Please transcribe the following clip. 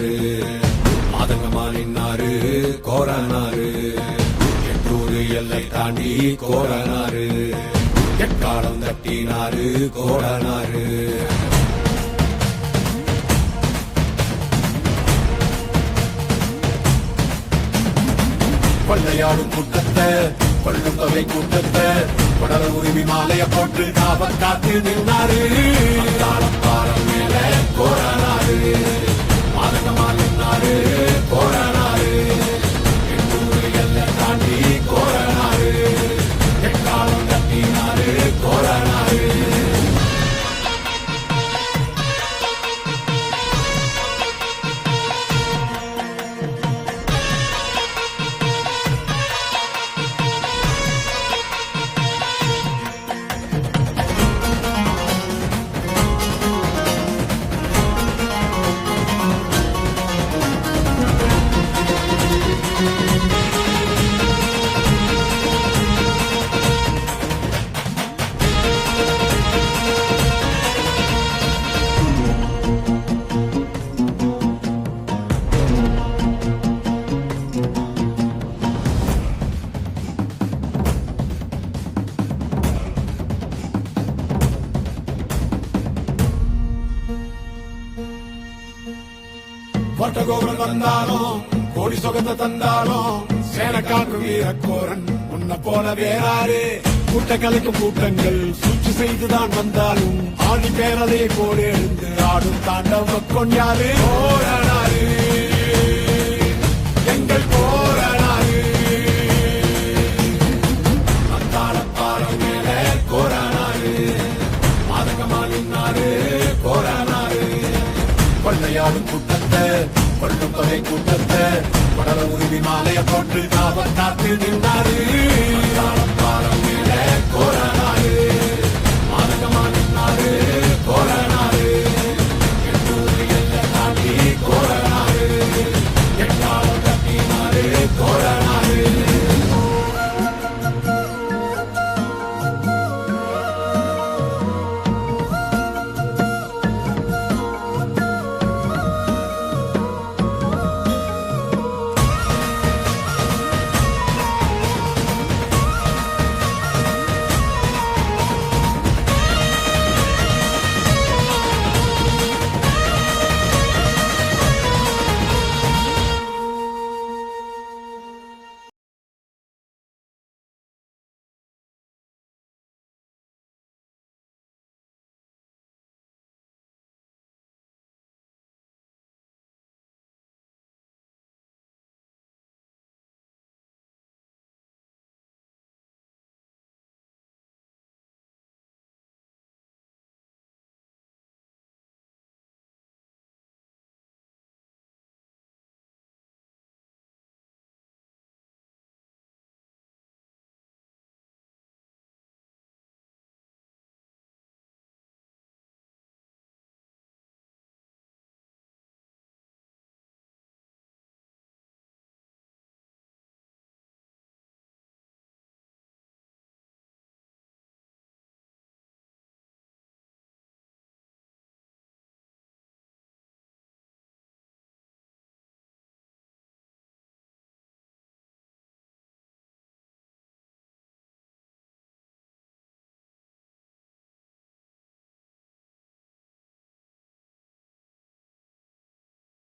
நின்னாரு, மாதங்கமா நின்னாரு, கோரனாரு. எட்டூரு எல்லை தாண்டி கோரனாரு, எக்காலம் தட்டினாரு கோரனாரு. கொள்ளையாடும் கூட்டத்தை, கொள்ளும் தொகை கூட்டத்தை, கொடல உரிமை மாலைய போட்டு காவல் காத்து நின்னாரு. பாரம் மேல கோரனாரு, மாதகமா நின்னாரு கோரனாரு. எட்டூரு எல்லை தாண்டி கோரனாரு, எக்காலம் கட்டினாரு கோரனாரு. கோட்டகோபுரம் வந்தாலும் கோடி சொகத்தை தந்தாலும் சேனக்காக்கு வீரக்கோரன் உன்னை போல வேறாரு. கூட்ட கலைக்கும் கூட்டங்கள் சூழ்ச்சி செய்துதான் வந்தாலும் ஆடி பேரலையை போல எழுந்து ஆடும் தாண்டவ கொண்டாரு. கோரனாரு, எங்கள் கோரனாரு. அந்தாள பாரம் மேல கோரனாரு, மாதகமா நின்னாரு கோரனாரு. கொள்ளையாடும் கூட்டத்தை, கொள்ளும் தொகை கூட்டத்தை, கொடல உரிமை மாலைய போட்டு காவல் காத்து நின்றாரு. பாரம் மேல கோரனாரு.